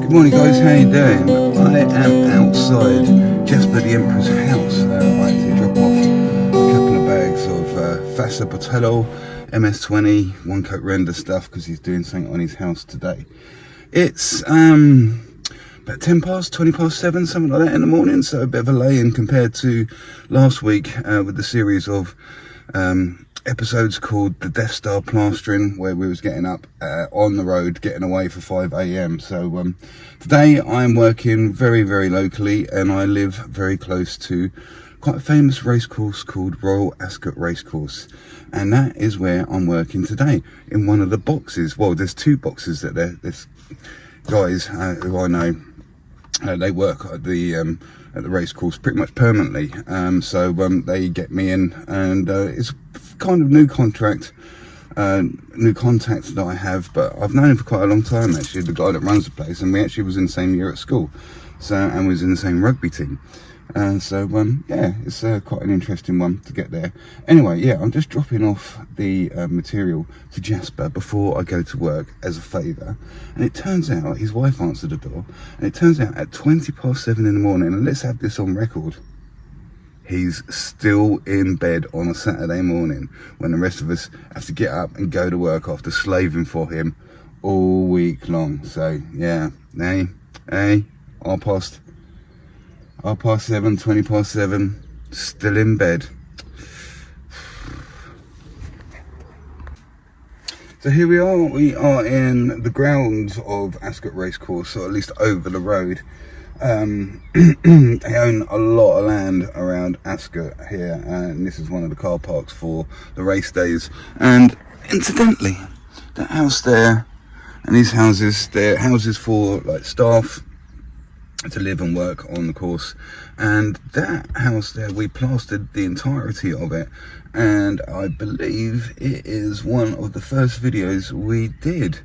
Good morning guys, how you doing? I am outside Jasper the Emperor's house. I had to drop off a couple of bags of Fassa Botello, MS20, one coat render stuff because he's doing something on his house today. It's about 10 past, 20 past 7, something like that in the morning, so a bit of a lay-in compared to last week with the series of episodes called the Death Star Plastering, where we was getting up on the road, getting away for 5 AM. So today I'm working very, very locally, and I live very close to quite a famous racecourse called Royal ASCOT RACE COARSE, and that is where I'm working today, in one of the boxes. Well, there's two boxes that there's guys who I know, they work at the race course pretty much permanently, so they get me in, and it's kind of new contract, new contacts that I have, but I've known him for quite a long time actually, the guy that runs the place, and we actually was in the same year at school, so, and was in the same rugby team. So yeah, it's quite an interesting one to get there. Anyway, yeah, I'm just dropping off the material to Jasper before I go to work as a favour, and it turns out his wife answered the door, and it turns out at 20 past 7 in the morning, and let's have this on record, he's still in bed on a Saturday morning when the rest of us have to get up and go to work after slaving for him all week long. So yeah, hey, half past 7, 20 past 7, still in bed. So here we are in the grounds of ASCOT Race Course, or at least over the road. They own a lot of land around Ascot here, and this is one of the car parks for the race days. And incidentally, that house there and these houses, they're houses for like staff to live and work on the course. And that house there, we plastered the entirety of it, and I believe it is one of the first videos we did,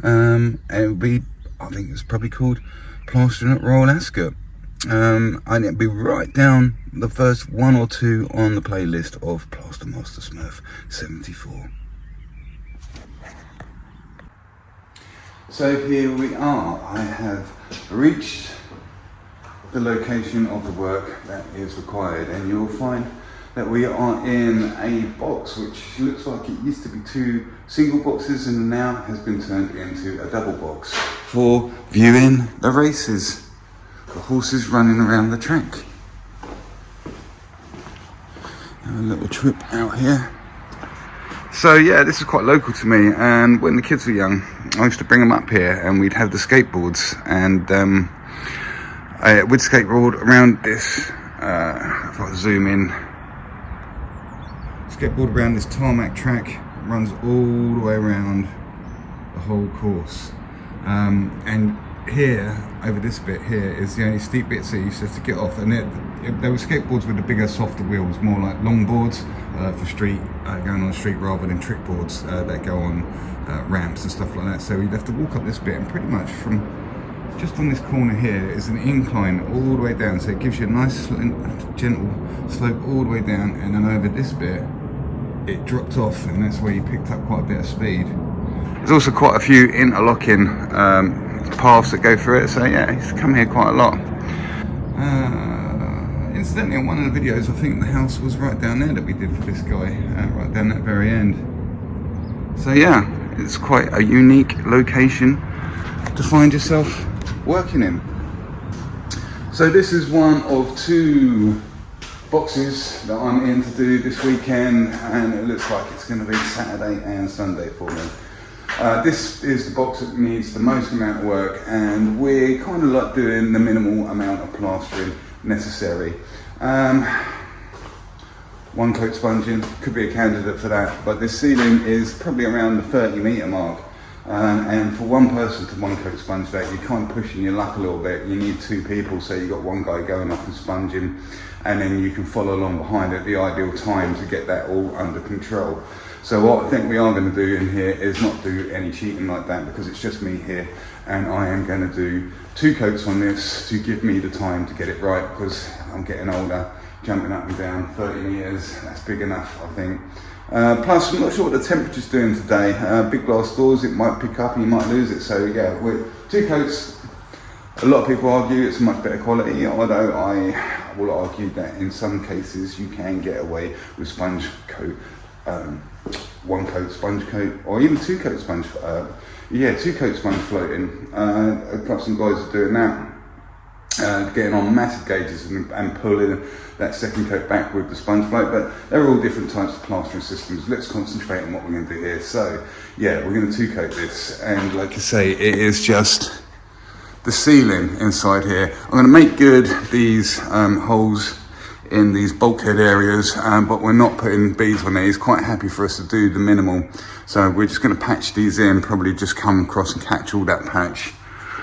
and it would be, I think it's probably called Plastering at Royal ASCOT. And it'd be right down the first one or two on the playlist of Plaster Master Smurf 74. So here we are. I have reached the location of the work that is required, and you'll find that we are in a box which looks like it used to be two single boxes and now has been turned into a double box for viewing the races, the horses running around the track. Have a little trip out here. So yeah, this is quite local to me, and when the kids were young I used to bring them up here and we'd have the skateboards, and we'd skateboard around this, if I zoom in, skateboard around this tarmac track, runs all the way around the whole course. And here, over this bit here, is the only steep bits that you used to have to get off, and there were skateboards with the bigger, softer wheels, more like long boards for street, going on the street, rather than trick boards that go on ramps and stuff like that. So you'd have to walk up this bit, and pretty much from just on this corner here is an incline all the way down, so it gives you a nice gentle slope all the way down, and then over this bit it dropped off, and that's where you picked up quite a bit of speed. There's also quite a few interlocking paths that go through it, so yeah, he's come here quite a lot. Incidentally, on one of the videos, I think the house was right down there that we did for this guy, right down that very end. So yeah, it's quite a unique location to find yourself working in. So this is one of two boxes that I'm in to do this weekend, and it looks like it's going to be Saturday and Sunday for me. This is the box that needs the most amount of work, and we're kind of like doing the minimal amount of plastering necessary. One coat sponging could be a candidate for that, but this ceiling is probably around the 30-metre mark. And for one person to one coat sponge that, you're kind of pushing your luck a little bit. You need two people, so you've got one guy going off and sponging, and then you can follow along behind at the ideal time to get that all under control. So what I think we are going to do in here is not do any cheating like that, because it's just me here, and I am going to do two coats on this to give me the time to get it right, because I'm getting older, jumping up and down 30 metres, that's big enough, I think. Plus, I'm not sure what the temperature's doing today. Big glass doors, it might pick up and you might lose it. So yeah, we're two coats A lot of people argue it's much better quality, although I will argue that in some cases you can get away with sponge coat, one coat sponge coat, or even two coat sponge, two coat sponge floating. I've got some guys are doing that, getting on massive gauges and pulling that second coat back with the sponge float, but they're all different types of plastering systems. Let's concentrate on what we're going to do here. So yeah, we're going to two coat this, and like I say, it is just the ceiling inside here. I'm going to make good these holes in these bulkhead areas, but we're not putting beads on these. Quite happy for us to do the minimal. So we're just going to patch these in, probably just come across and catch all that patch.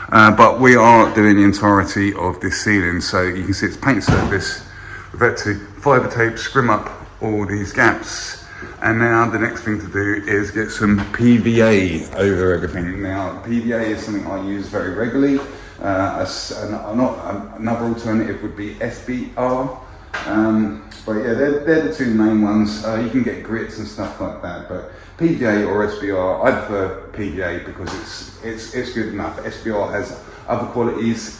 But we are doing the entirety of this ceiling. So you can see it's paint surface. We've had to fibre tape, scrim up all these gaps. And now the next thing to do is get some PVA over everything. Now, PVA is something I use very regularly. Another alternative would be SBR. But yeah, they're the two main ones. You can get grits and stuff like that, but PVA or SBR, I prefer PVA because it's good enough. SBR has other qualities.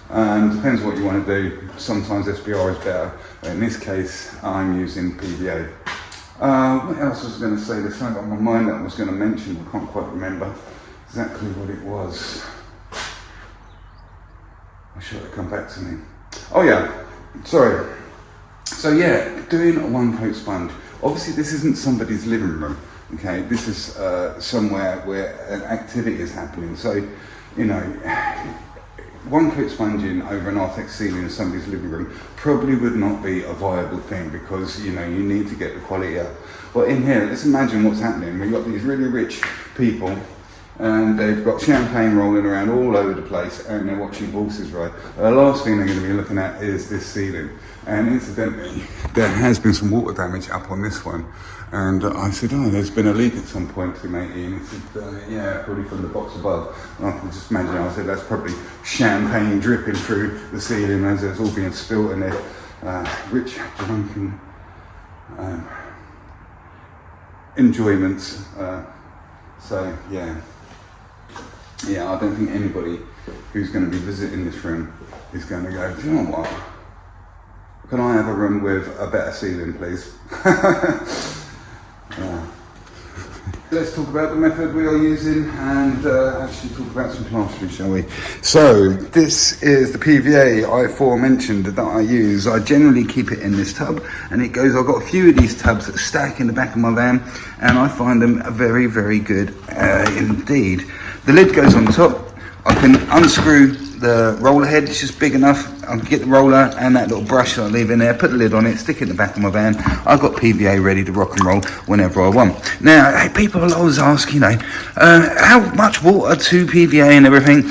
Depends what you want to do. Sometimes SBR is better, but in this case, I'm using PVA. What else was I going to say? There's something on my mind that I was going to mention. I can't quite remember exactly what it was. I should have come back to me. Oh yeah, sorry. So yeah, doing a one coat sponge. Obviously this isn't somebody's living room, okay? This is somewhere where an activity is happening. So, you know, one coat sponging over an Artex ceiling in somebody's living room probably would not be a viable thing because, you know, you need to get the quality up. But in here, let's imagine what's happening. We've got these really rich people and they've got champagne rolling around all over the place and they're watching horses ride. The last thing they're going to be looking at is this ceiling. And incidentally, there has been some water damage up on this one. And I said, oh, there's been a leak at some point to matey. And he said, yeah, probably from the box above. And I can just imagine, I said, that's probably champagne dripping through the ceiling as it's all being spilt in there. Rich, drunken enjoyments. So, yeah. Yeah, I don't think anybody who's going to be visiting this room is going to go, do you know what? Can I have a room with a better ceiling, please? Let's talk about the method we are using and actually talk about some plastering, shall we? So, this is the PVA I aforementioned that I use. I generally keep it in this tub and it goes, I've got a few of these tubs that stack in the back of my van and I find them very, very good indeed. The lid goes on top. I can unscrew the roller head, it's just big enough. I can get the roller and that little brush that I leave in there, put the lid on it, stick it in the back of my van. I've got PVA ready to rock and roll whenever I want. Now, hey, people will always ask, you know, how much water to PVA and everything.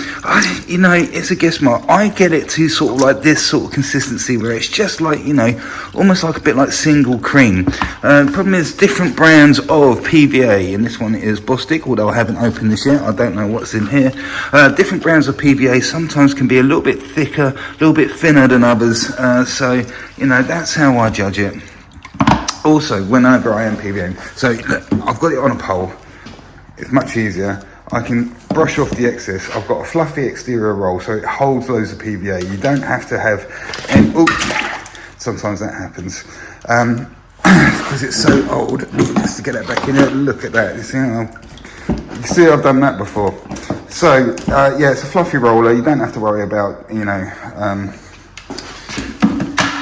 You know, it's a guess mark. I get it to sort of like this sort of consistency where it's just like, you know, almost like a bit like single cream. The problem is different brands of PVA, and this one is Bostik, although I haven't opened this yet. I don't know what's in here. Different brands of PVA sometimes can be a little bit thicker, a little bit thinner than others, so you know, that's how I judge it. Also, whenever I am PVAing, so look, I've got it on a pole, it's much easier. I can brush off the excess. I've got a fluffy exterior roll, so it holds loads of PVA. You don't have to have any, sometimes that happens because it's so old. Just to get that back in there, look at that. You see I've done that before. So, yeah, it's a fluffy roller. You don't have to worry about, you know,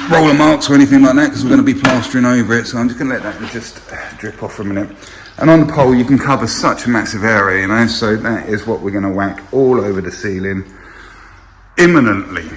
roller marks or anything like that because we're going to be plastering over it. So I'm just going to let that just drip off for a minute. And on the pole, you can cover such a massive area, you know, so that is what we're going to whack all over the ceiling imminently.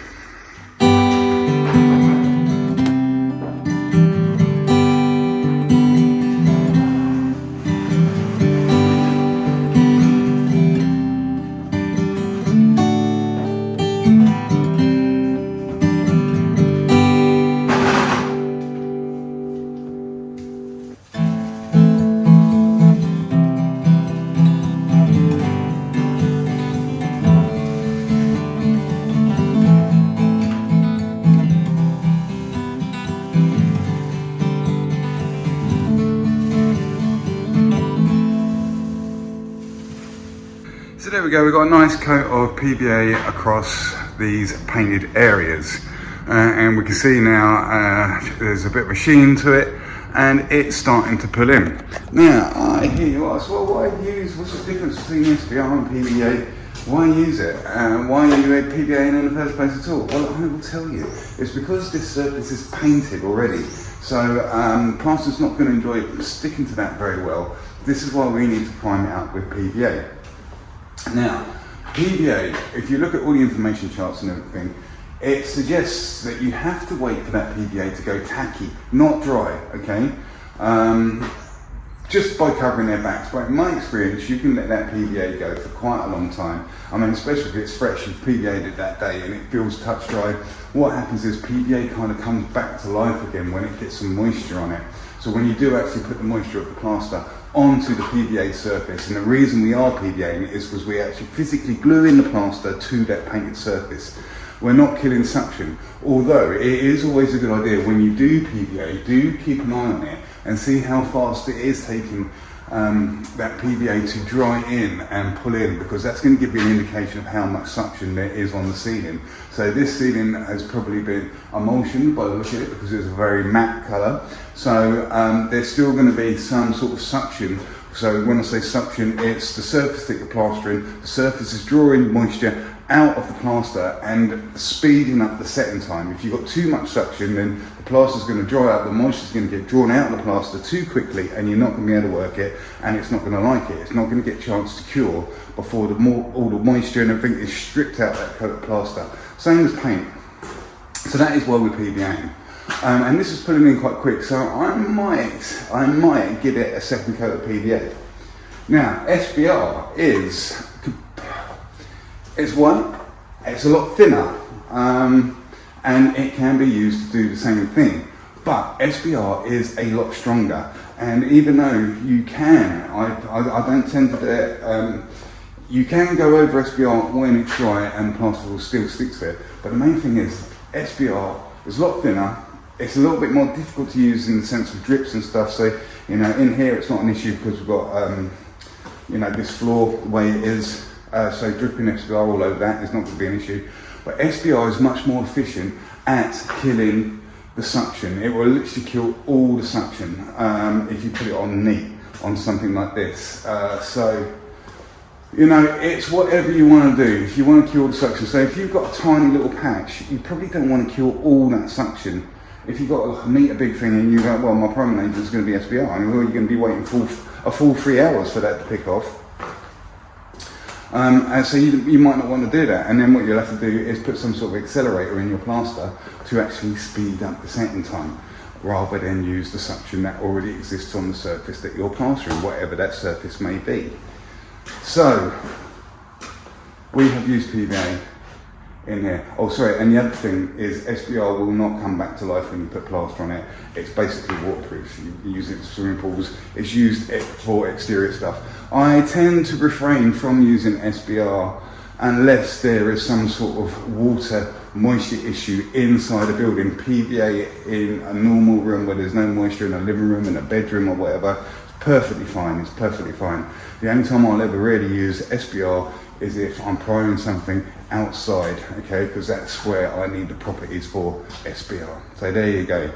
So there we go, we've got a nice coat of PVA across these painted areas. And we can see now there's a bit of a sheen to it and it's starting to pull in. Now, I hear you ask, well, what's the difference between SBR and PVA? Why use it? Why you add PVA in the first place at all? Well, I will tell you. It's because this surface is painted already. So plaster's not going to enjoy sticking to that very well. This is why we need to prime it up with PVA. Now, PVA, if you look at all the information charts and everything, it suggests that you have to wait for that PVA to go tacky, not dry, okay? Just by covering their backs. But in my experience, you can let that PVA go for quite a long time. I mean, especially if it's fresh, you've PVA'd it that day and it feels touch dry. What happens is PVA kind of comes back to life again when it gets some moisture on it. So when you do actually put the moisture of the plaster onto the PVA surface, and the reason we are PVAing it is because we actually physically glue in the plaster to that painted surface. We're not killing suction, although it is always a good idea when you do PVA, do keep an eye on it and see how fast it is taking that PVA to dry in and pull in, because that's going to give you an indication of how much suction there is on the ceiling. So this ceiling has probably been emulsioned by the look of it because it's a very matte colour. So there's still going to be some sort of suction. So when I say suction, it's the surface that you're plastering. The surface is drawing moisture out of the plaster and speeding up the setting time. If you've got too much suction, then the plaster's going to dry out, the moisture's going to get drawn out of the plaster too quickly and you're not going to be able to work it, and it's not going to like it. It's not going to get a chance to cure before all the moisture and everything is stripped out of that coat of plaster. Same as paint. So that is why we're PVAing. And this is pulling in quite quick, so I might give it a second coat of PVA. Now, SBR it's white, it's a lot thinner, and it can be used to do the same thing. But SBR is a lot stronger, and even though you can, I don't tend to do it, you can go over SBR when it's dry and the plaster will still stick to it. But the main thing is, SBR is a lot thinner, it's a little bit more difficult to use in the sense of drips and stuff. So, you know, in here it's not an issue because we've got, you know, this floor the way it is. So dripping SBR all over that is not going to be an issue. But SBR is much more efficient at killing the suction. It will literally kill all the suction if you put it on neat, on something like this. So, you know, it's whatever you want to do. If you want to kill the suction, so if you've got a tiny little patch, you probably don't want to kill all that suction. If you've got like a metre big thing and you go, well, my primary agent is going to be SBR, and you're going to be waiting for a full 3 hours for that to pick off. And so you might not want to do that, and then what you'll have to do is put some sort of accelerator in your plaster to actually speed up the setting time, rather than use the suction that already exists on the surface that you're plastering, whatever that surface may be. So we have used PVA in here. Oh, sorry, and the other thing is SBR will not come back to life when you put plaster on it. It's basically waterproof. You use it in swimming pools. It's used for exterior stuff. I tend to refrain from using SBR unless there is some sort of water moisture issue inside a building. PVA in a normal room where there's no moisture, in a living room, in a bedroom or whatever, it's perfectly fine. It's perfectly fine. The only time I'll ever really use SBR is if I'm priming something outside, okay, because that's where I need the properties for SBR. So there you go.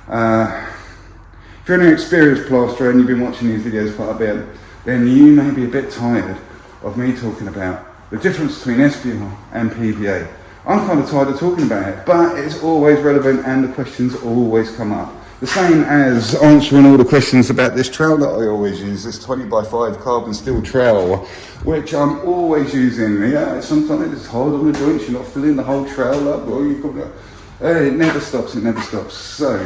If you're an experienced plasterer and you've been watching these videos quite a bit, then you may be a bit tired of me talking about the difference between SBR and PVA. I'm kind of tired of talking about it, but it's always relevant and the questions always come up. The same as answering all the questions about this trowel that I always use, this 20x5 carbon steel trowel, which I'm always using. Yeah, sometimes it's hard on the joints, you're not filling the whole trowel up, or you've got it never stops, it never stops. So,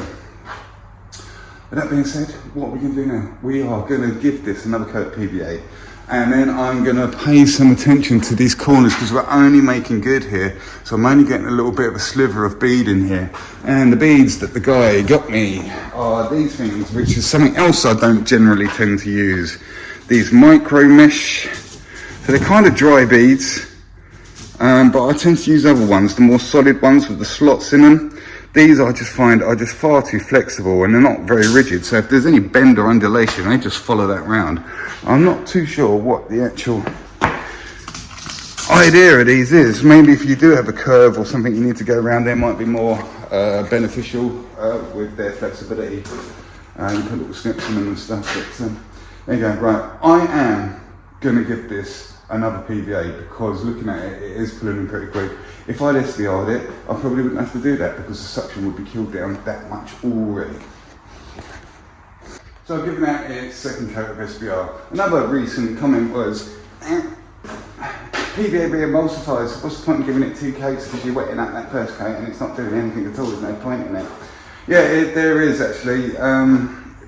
with that being said, what are we going to do now? We are going to give this another coat of PVA, and then I'm going to pay some attention to these corners because we're only making good here. So I'm only getting a little bit of a sliver of bead in here. And the beads that the guy got me are these things, which is something else I don't generally tend to use. These micro mesh. So they're kind of dry beads, but I tend to use other ones, the more solid ones with the slots in them. These I just find are just far too flexible and they're not very rigid. So if there's any bend or undulation, they just follow that round. I'm not too sure what the actual idea of these is maybe if you do have a curve or something you need to go around, they might be more beneficial with their flexibility. You put little snips in them and stuff. But there you go. Right, I am going to give this another PVA because looking at it, it is pulling in pretty quick. If I'd SBR'd it, I probably wouldn't have to do that because the suction would be killed down that much already. So I've given out its second coat of SBR. Another recent comment was, PVA re-emulsifies, what's the point in giving it 2 coats because you're wetting out that first coat and it's not doing anything at all, there's no point in it. Yeah, there is actually.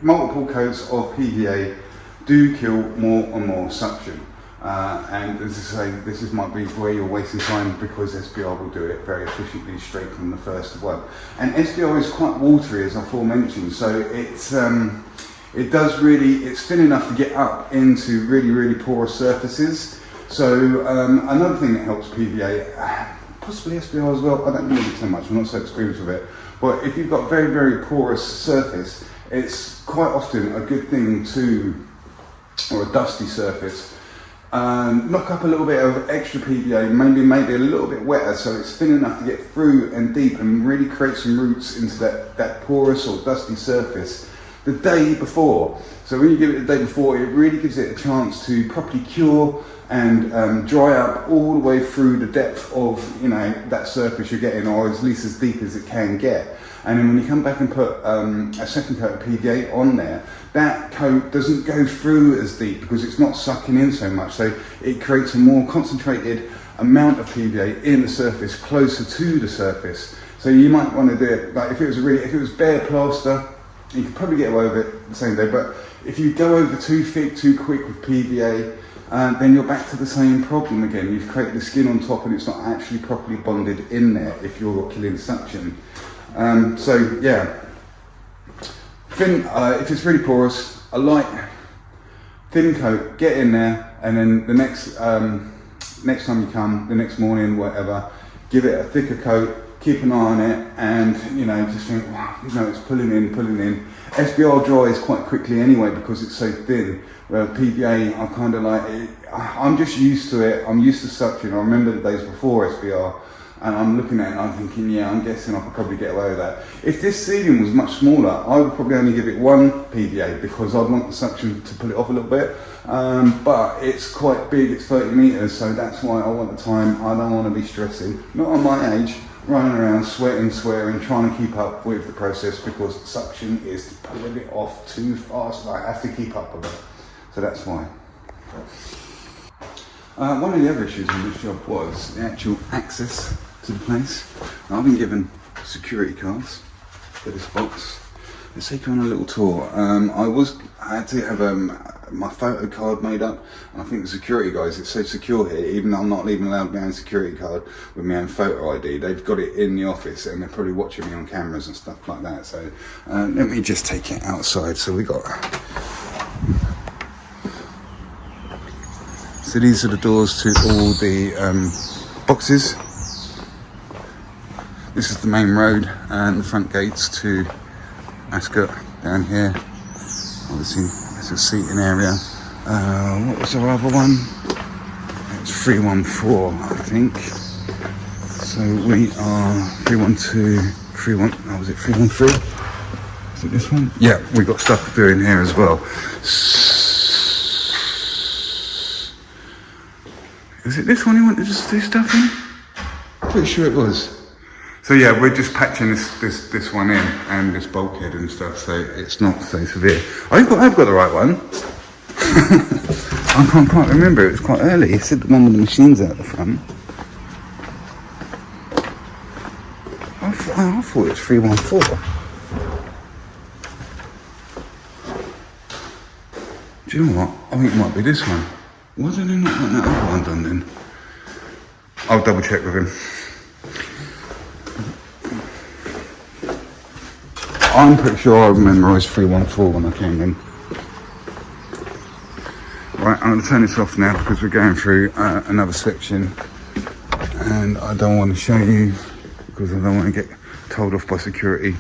Multiple coats of PVA do kill more and more suction. And as I say, this might be where you're wasting time because SBR will do it very efficiently straight from the first one. And SBR is quite watery, as I aforementioned, so it's thin enough to get up into really porous surfaces. So another thing that helps PVA, possibly SBR as well, I don't need it so much, I'm not so experienced with it, but if you've got very porous surface, it's quite often a good thing to, or a dusty surface, knock up a little bit of extra PVA, maybe a little bit wetter so it's thin enough to get through and deep and really create some roots into that porous or dusty surface the day before. So when you give it the day before, it really gives it a chance to properly cure and dry up all the way through the depth of that surface you're getting, or at least as deep as it can get. And then when you come back and put a second coat of PVA on there, that coat doesn't go through as deep because it's not sucking in so much. So it creates a more concentrated amount of PVA in the surface, closer to the surface. So you might want to do it, like if it was bare plaster, you could probably get away with it the same day. But if you go over too thick, too quick with PVA, then you're back to the same problem again. You've created the skin on top and it's not actually properly bonded in there if you're killing suction. So yeah, thin, if it's really porous, a light thin coat, get in there, and then the next time you come, the next morning, whatever, give it a thicker coat, keep an eye on it, and just think, wow, it's pulling in. SBR dries quite quickly anyway because it's so thin, where PVA, I kind of like it, I'm just used to it, I'm used to suction. I remember the days before SBR, and I'm looking at it and I'm thinking, yeah, I'm guessing I could probably get away with that. If this sealing was much smaller, I would probably only give it 1 PVA because I'd want the suction to pull it off a little bit. But it's quite big, it's 30 metres, so that's why I want the time. I don't want to be stressing, not on my age, running around sweating, swearing, trying to keep up with the process because suction is pulling it off too fast and I have to keep up with it. So that's why. One of the other issues on this job was the actual access to the place. I've been given security cards for this box. Let's take you on a little tour. I had to have my photo card made up, and I think the security guys, it's so secure here, even though I'm not even allowed my own security card with my own photo ID, they've got it in the office and they're probably watching me on cameras and stuff like that. So let me just take it outside. So so these are the doors to all the boxes. This is the main road and the front gates to ASCOT down here. Obviously, there's a seating area. What was our other one? It's 314, I think. So we are 312, was it 313? Is it this one? Yeah, we got stuff to do in here as well. Is it this one you wanted to just do stuff in? Pretty sure it was. So yeah, we're just patching this one in and this bulkhead and stuff, so it's not so severe. I've got the right one. I can't remember, it was quite early. It said the one with the machines out the front. I thought it was 314. Do you know what? I think it might be this one. Why did they not want that other one done then? I'll double check with him. I'm pretty sure I memorised 314 when I came in. Right, I'm going to turn this off now because we're going through another section and I don't want to show you because I don't want to get told off by security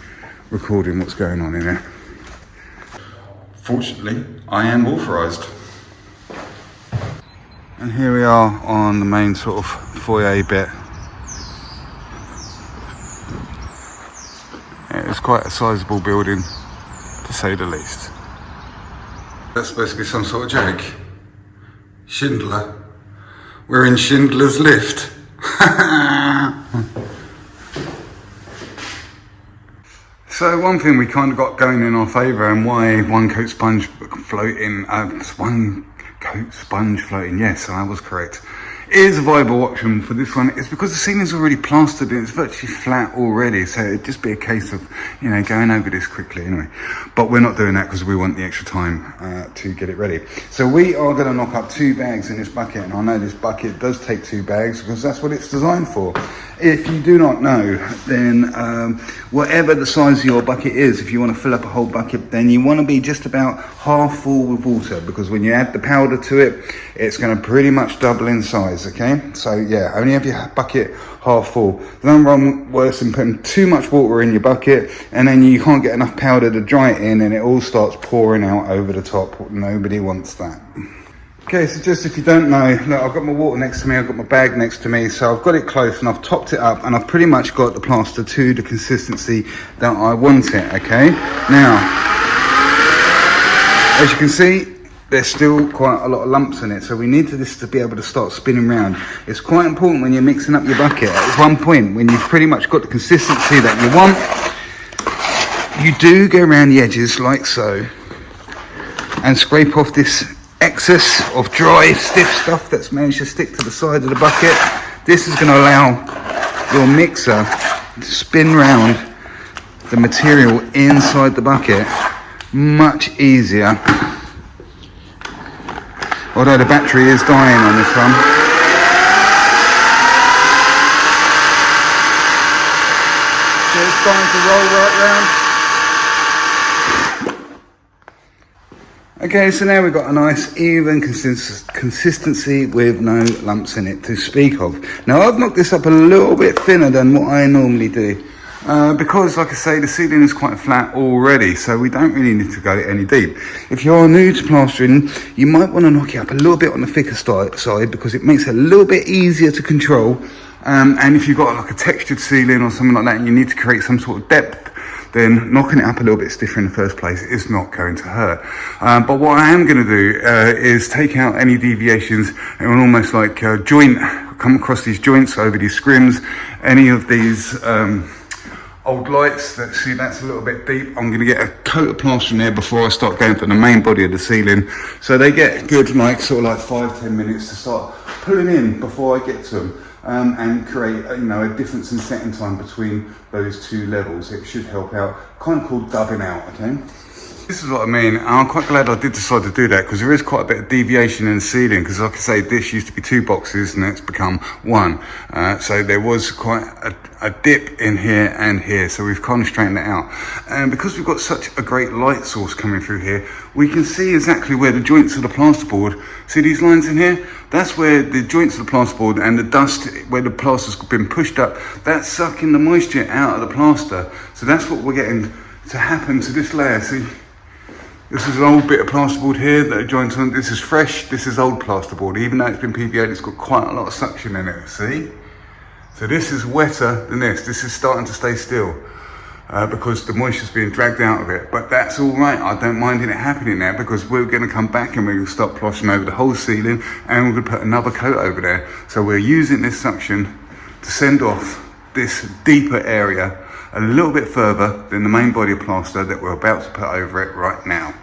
recording what's going on in there. Fortunately, I am authorised. And here we are on the main sort of foyer bit. It's quite a sizable building, to say the least. That's supposed to be some sort of joke. Schindler. We're in Schindler's Lift. So one thing we kind of got going in our favour, and why one coat sponge floating, yes, I was correct, is a viable option for this one. It's because the ceiling's already plastered and it's virtually flat already, so it'd just be a case of, you know, going over this quickly anyway. But we're not doing that because we want the extra time to get it ready. So we are going to knock up 2 bags in this bucket, and I know this bucket does take 2 bags because that's what it's designed for. If you do not know, then whatever the size of your bucket is, if you want to fill up a whole bucket, then you want to be just about half full with water, because when you add the powder to it, it's going to pretty much double in size, okay? So yeah, only have your bucket half full. There's nothing wrong worse than putting too much water in your bucket and then you can't get enough powder to dry it in and it all starts pouring out over the top. Nobody wants that. Okay, so just if you don't know, look, I've got my water next to me, I've got my bag next to me, so I've got it close and I've topped it up and I've pretty much got the plaster to the consistency that I want it, okay? Now, as you can see, there's still quite a lot of lumps in it, so we need this to be able to start spinning round. It's quite important when you're mixing up your bucket. At one point, when you've pretty much got the consistency that you want, you do go around the edges like so and scrape off this excess of dry, stiff stuff that's managed to stick to the side of the bucket. This is going to allow your mixer to spin round the material inside the bucket much easier. Although the battery is dying on this one. So it's starting to roll right round. Okay, so now we've got a nice even consistency with no lumps in it to speak of. Now I've knocked this up a little bit thinner than what I normally do. Because, like I say, the ceiling is quite flat already, so we don't really need to go any deep. If you're new to plastering, you might want to knock it up a little bit on the thicker side because it makes it a little bit easier to control. And if you've got like a textured ceiling or something like that and you need to create some sort of depth, then knocking it up a little bit stiffer in the first place is not going to hurt. But what I am going to do is take out any deviations and almost like come across these joints over these scrims, any of these old lights, that's a little bit deep. I'm going to get a coat of plaster in there before I start going for the main body of the ceiling, so they get good sort of like 5-10 minutes to start pulling in before I get to them, and create a difference in setting time between those 2 levels. It should help out, kind of called dubbing out, okay? This is what I mean. I'm quite glad I did decide to do that because there is quite a bit of deviation in the ceiling, because like I say, this used to be 2 boxes and it's become 1. So there was quite a dip in here and here, so we've kind of straightened it out. And because we've got such a great light source coming through here, we can see exactly where the joints of the plasterboard, see these lines in here? That's where the joints of the plasterboard and the dust, where the plaster's been pushed up, that's sucking the moisture out of the plaster. So that's what we're getting to happen to this layer. See? This is an old bit of plasterboard here that joins on. This is fresh, this is old plasterboard. Even though it's been PVA'd, it's got quite a lot of suction in it, see? So this is wetter than this. This is starting to stay still because the moisture's being dragged out of it. But that's all right, I don't mind it happening now, because we're gonna come back and we're gonna start plastering over the whole ceiling and we're gonna put another coat over there. So we're using this suction to send off this deeper area a little bit further than the main body of plaster that we're about to put over it right now.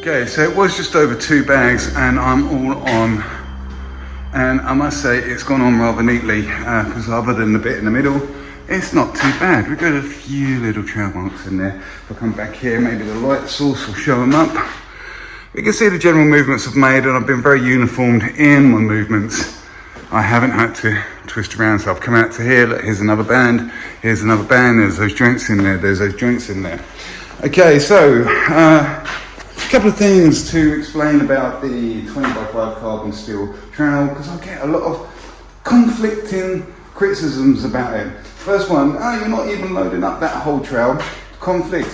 Okay, so it was just over 2 bags and I'm all on, and I must say it's gone on rather neatly because other than the bit in the middle, it's not too bad. We've got a few little trail marks in there. If I come back here, maybe the light source will show them up. You can see the general movements I've made, and I've been very uniformed in my movements. I haven't had to twist around, so I've come out to here. Look, here's another band, here's another band, there's those joints in there, there's those joints in there. Okay, so a couple of things to explain about the 20x5 carbon steel trowel, because I get a lot of conflicting criticisms about it. First one, oh, you're not even loading up that whole trowel. Conflict.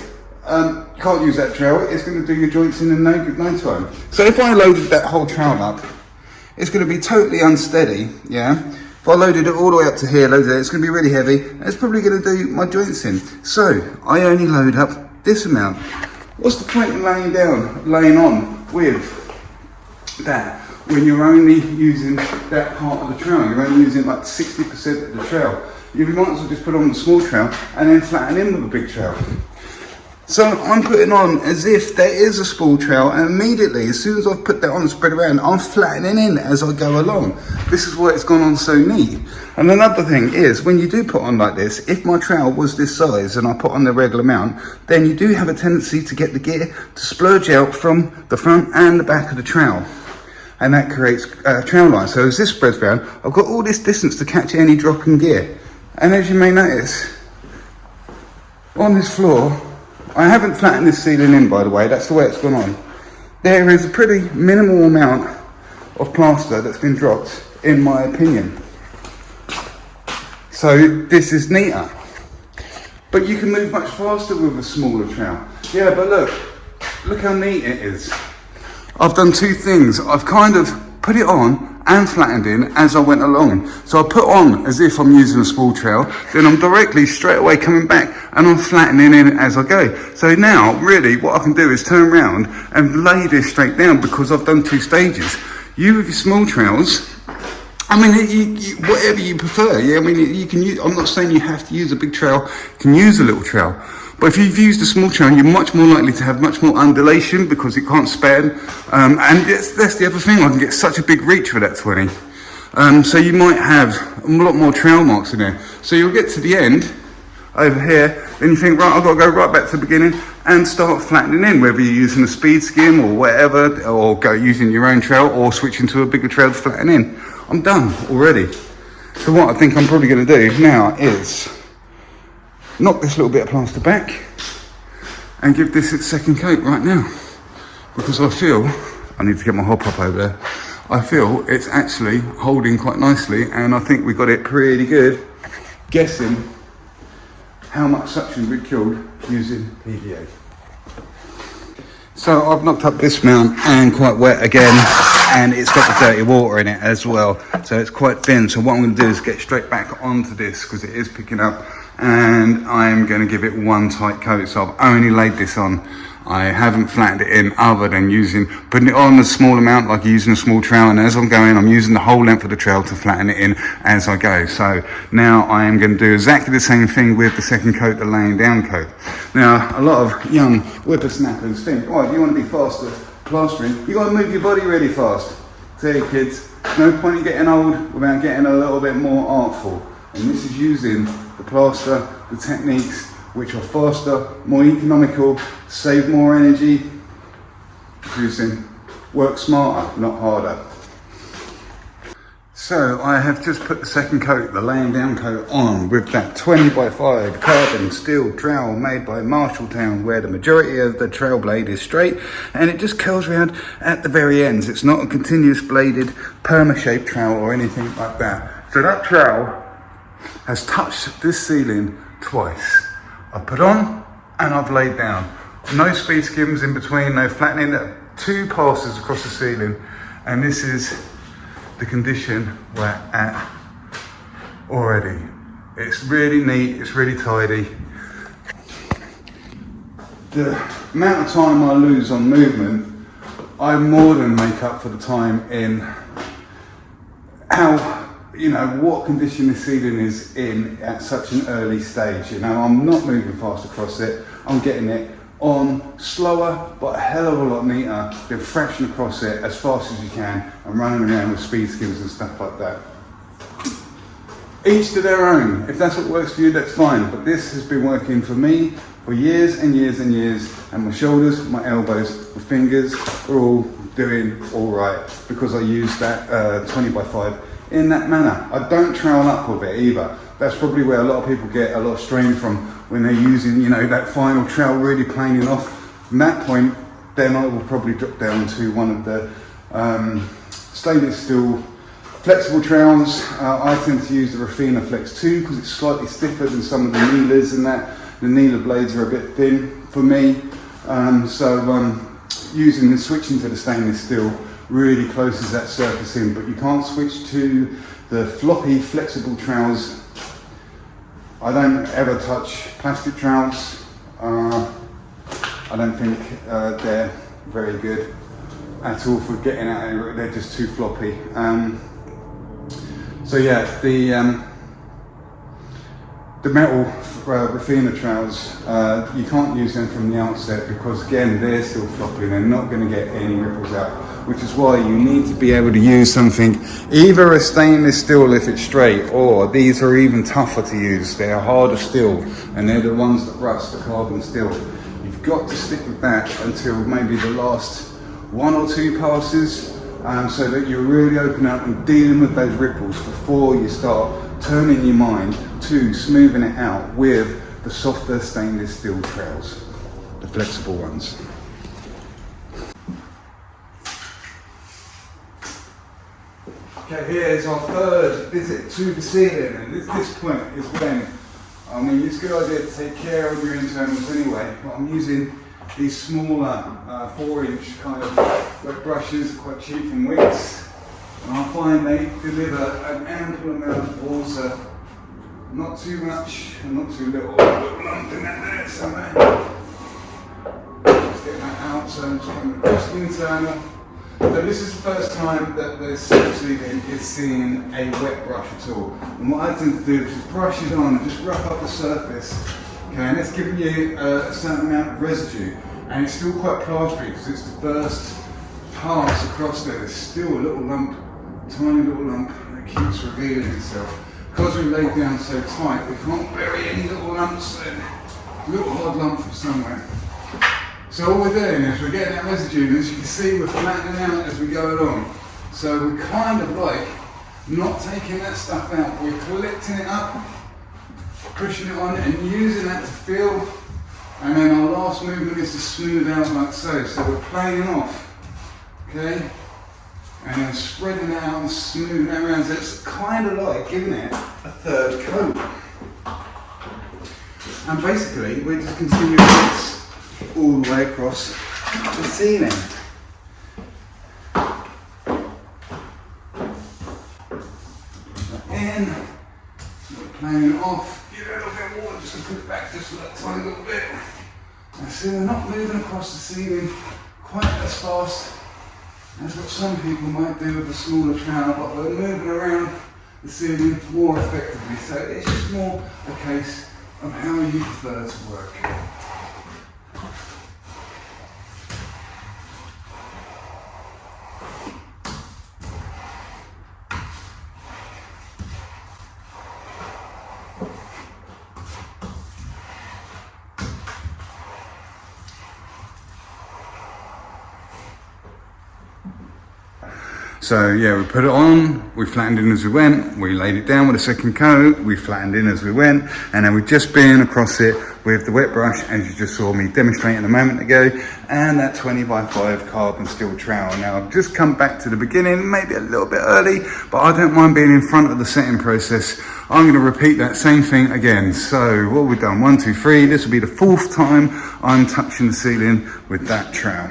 Can't use that trowel, it's going to do your joints in no time. So if I loaded that whole trowel up, it's going to be totally unsteady, yeah? If I loaded it all the way up to here, loaded it, it's going to be really heavy, and it's probably going to do my joints in. So I only load up this amount. What's the point in laying on with that when you're only using that part of the trowel? You're only using like 60% of the trowel. You might as well just put on the small trowel and then flatten in with a big trowel. So I'm putting on as if there is a spool trowel, and immediately, as soon as I've put that on and spread around, I'm flattening in as I go along. This is why it's gone on so neat. And another thing is, when you do put on like this, if my trowel was this size and I put on the regular amount, then you do have a tendency to get the gear to splurge out from the front and the back of the trowel. And that creates trowel lines. So as this spreads around, I've got all this distance to catch any drop in gear. And as you may notice, on this floor, I haven't flattened this ceiling in, by the way, that's the way it's gone on. There is a pretty minimal amount of plaster that's been dropped, in my opinion. So this is neater. But you can move much faster with a smaller trowel. Yeah, but look how neat it is. I've done two things. I've kind of put it on and flattened in as I went along. So I put on as if I'm using a spool trowel, then I'm directly straight away coming back and I'm flattening in as I go. So now really what I can do is turn around and lay this straight down because I've done 2 stages. You with your small trowels, I mean, whatever you prefer. Yeah, I mean, you can use, I'm not saying you have to use a big trowel, you can use a little trowel. But if you've used a small trowel, you're much more likely to have much more undulation because it can't span. And that's the other thing, I can get such a big reach with that 20. So you might have a lot more trowel marks in there. So you'll get to the end over here, then you think, right, I've got to go right back to the beginning and start flattening in, whether you're using a speed skim or whatever, or go using your own trowel or switching to a bigger trowel to flatten in. I'm done already. So what I think I'm probably going to do now is knock this little bit of plaster back and give this its second coat right now, because I feel, I need to get my hop up over there, I feel it's actually holding quite nicely, and I think we got it pretty good guessing how much suction we killed using PVA. So I've knocked up this mount and quite wet again, and it's got the dirty water in it as well, so it's quite thin. So what I'm going to do is get straight back onto this because it is picking up, and I'm going to give it one tight coat. So I've only laid this on, I haven't flattened it in other than putting it on a small amount like using a small trowel, and as I'm going I'm using the whole length of the trowel to flatten it in as I go. So now I am going to do exactly the same thing with the second coat, the laying down coat. Now a lot of young whippersnappers think, oh, if you want to be faster plastering, you got to move your body really fast. Tell you kids, no point in getting old without getting a little bit more artful, and this is using the plaster, the techniques which are faster, more economical, save more energy, producing work smarter, not harder. So I have just put the second coat, the laying down coat, on with that 20x5 carbon steel trowel made by Marshalltown, where the majority of the trowel blade is straight and it just curls around at the very ends. It's not a continuous bladed perma-shaped trowel or anything like that. So that trowel has touched this ceiling twice. I've put on and I've laid down. No speed skims in between, no flattening, 2 passes across the ceiling, and this is the condition we're at already. It's really neat, it's really tidy. The amount of time I lose on movement, I more than make up for the time in how, what condition the ceiling is in at such an early stage. I'm not moving fast across it, I'm getting it on slower but a hell of a lot neater than thrashing across it as fast as you can and running around with speed skills and stuff like that. Each to their own. If that's what works for you, that's fine, but this has been working for me for years and years and years, and my shoulders, my elbows, my fingers are all doing all right because I use that 20x5 in that manner. I don't trowel up with it either. That's probably where a lot of people get a lot of strain from when they're using, you know, that final trowel really planing off. From that point, then I will probably drop down to one of the stainless steel flexible trowels. I tend to use the Rafina Flex 2 because it's slightly stiffer than some of the Neelers and that. The Neeler blades are a bit thin for me. Using and switching to the stainless steel really closes that surface in, but you can't switch to the floppy flexible trowels. I don't ever touch plastic trowels. I don't think they're very good at all for getting out of it. They're just too floppy. So yeah, the metal Rafina trowels, you can't use them from the outset because again, they're still floppy and they're not going to get any ripples out, which is why you need to be able to use something, either a stainless steel if it's straight, or these are even tougher to use. They're harder steel and they're the ones that rust, the carbon steel. You've got to stick with that until maybe the last 1 or 2 passes, so that you're really open up and dealing with those ripples before you start turning your mind to smoothing it out with the softer stainless steel trowels, the flexible ones. Okay, here's our third visit to the ceiling, and this point is when, I mean, it's a good idea to take care of your internals anyway, but I'm using these smaller 4-inch kind of wet brushes, quite cheap from Wickes, and I find they deliver an ample amount of water, not too much and not too little. A little lump in that there somewhere. Just get that out, so I'm just coming across the internal. So this is the first time that the ceiling is seeing a wet brush at all. And what I tend to do is just brush it on and just rough up the surface. Okay, and it's giving you a certain amount of residue, and it's still quite plastery because it's the first pass across there. There's still a little lump, tiny little lump that keeps revealing itself. Because we laid down so tight, we can't bury any little lumps in. A little hard lump from somewhere. So all we're doing is we're getting that residue, and as you can see, we're flattening out as we go along. So we're kind of like not taking that stuff out, we're collecting it up, pushing it on and using that to feel, and then our last movement is to smooth out like so. So we're planing off, okay, and then spreading it out and smoothing it around. So it's kind of like giving it a third coat. And basically we're just continuing this all the way across the ceiling. In, we're planing it off. Give it a little bit of water just to put it back just a tiny little bit. And see, we're not moving across the ceiling quite as fast as what some people might do with a smaller trowel, but we're moving around the ceiling more effectively. So it's just more a case of how you prefer to work. So yeah, we put it on, we flattened in as we went, we laid it down with a second coat, we flattened in as we went, and then we've just been across it with the wet brush, as you just saw me demonstrating a moment ago, and that 20x5 carbon steel trowel. Now I've just come back to the beginning, maybe a little bit early, but I don't mind being in front of the setting process. I'm going to repeat that same thing again. So what we've done, 1, 2, 3, this will be the 4th time I'm touching the ceiling with that trowel.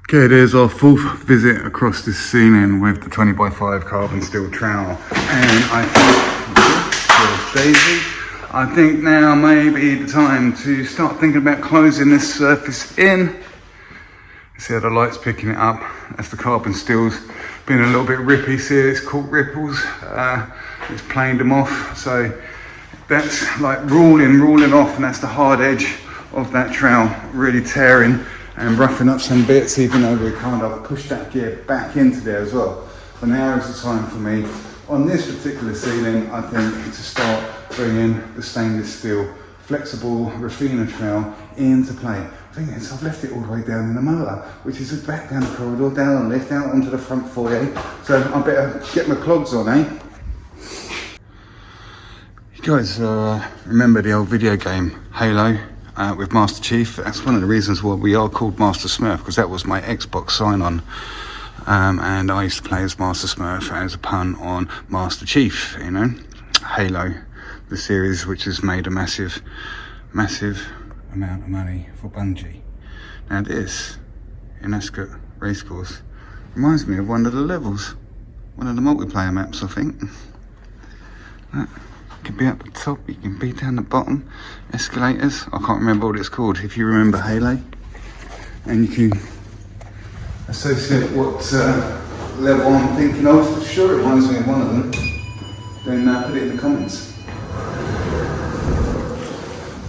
Okay, there's our 4th visit across this ceiling with the 20x5 carbon steel trowel. And I think now may be the time to start thinking about closing this surface in. See how the light's picking it up as the carbon steel's been a little bit rippy. See, it's caught ripples, it's planed them off. So that's like ruling off, and that's the hard edge of that trowel really tearing and roughing up some bits, even though we kind of pushed that gear back into there as well. But now is the time for me, on this particular ceiling, I think, to start bringing the stainless steel flexible Rafina trowel into play. The thing is, I've left it all the way down in the motor, which is back down the corridor, down the lift, out onto the front foyer. So I better get my clogs on, eh? You guys remember the old video game Halo with Master Chief? That's one of the reasons why we are called Master Smurf, because that was my Xbox sign-on. And I used to play as Master Smurf as a pun on Master Chief, you know. Halo, the series which has made a massive amount of money for Bungie. Now this, in ASCOT Racecourse, reminds me of one of the levels, one of the multiplayer maps, I think. That can be up the top, you can be down the bottom, escalators, I can't remember what it's called. If you remember Halo, and you can associate what level I'm thinking of, I'm sure it reminds me of one of them, then put it in the comments.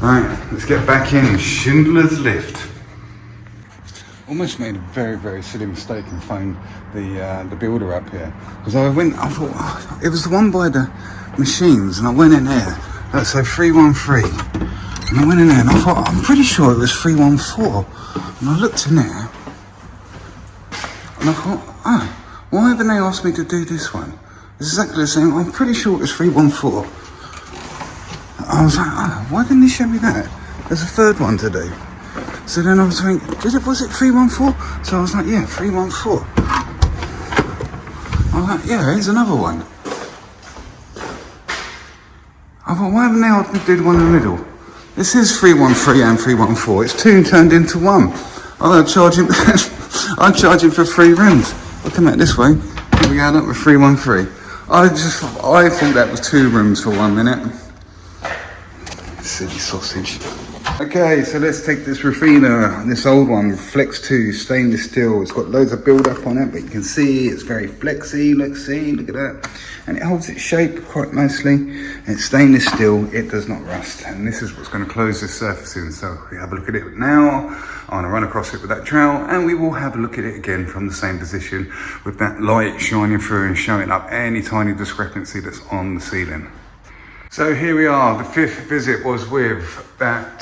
Right, let's get back in Schindler's Lift. Almost made a very silly mistake and phoned the builder up here, because I thought, oh, it was the one by the machines, and I went in there, that's so 313, and I went in there and I thought, I'm pretty sure it was 314, and I looked in there, and I thought, oh, why haven't they asked me to do this one? It's exactly the same, I'm pretty sure it was 314. I was like, oh, why didn't they show me that? There's a third one to do. So then I was thinking, was it 314? So I was like, yeah, 314. I was like, yeah, here's another one. I thought, why haven't they asked me to do the one in the middle? This is 313 and 314. It's two turned into one. I'll charge him, I'll charge him for 3 rooms. I'll come out this way. Here we go, up with 313. I thought that was 2 rooms for 1 minute. Silly sausage. Okay, so let's take this Rafina, this old one, Flex 2 stainless steel. It's got loads of build up on it, but you can see it's very flexy. Look at that. And it holds its shape quite nicely. It's stainless steel, it does not rust. And this is what's going to close this surface in. So we have a look at it now. I'm going to run across it with that trowel, and we will have a look at it again from the same position with that light shining through and showing up any tiny discrepancy that's on the ceiling. So here we are, the 5th visit was with that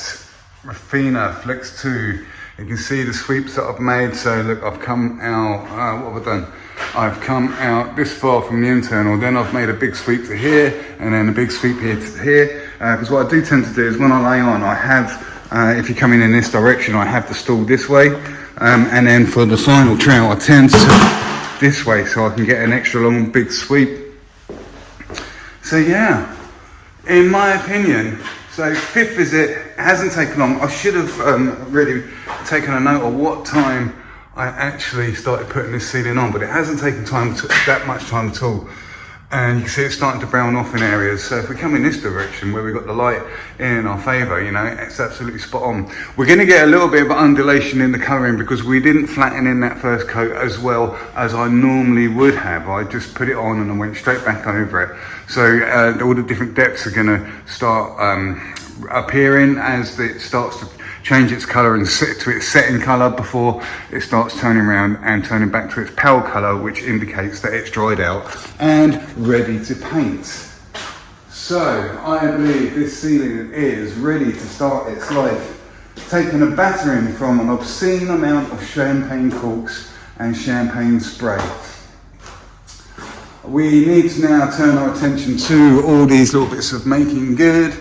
Rafina Flex 2. You can see the sweeps that I've made. So look, I've come out, what have I done? I've come out this far from the internal, then I've made a big sweep to here, and then a big sweep here to here. Because what I do tend to do is when I lay on, I have, if you're coming in this direction, I have the stool this way. And then for the final trowel, I tend to this way so I can get an extra long big sweep. So yeah. In my opinion, so 5th visit hasn't taken long. I should have really taken a note of what time I actually started putting this ceiling on, but it hasn't taken that much time at all. And you can see it's starting to brown off in areas. So if we come in this direction where we've got the light in our favour, you know, it's absolutely spot on. We're going to get a little bit of undulation in the colouring because we didn't flatten in that first coat as well as I normally would have. I just put it on and I went straight back over it. So all the different depths are going to start appearing as it starts to change its colour and set to its setting colour before it starts turning around and turning back to its pale colour, which indicates that it's dried out and ready to paint. So I believe this ceiling is ready to start its life, taking a battering from an obscene amount of champagne corks and champagne spray. We need to now turn our attention to all these little bits of making good,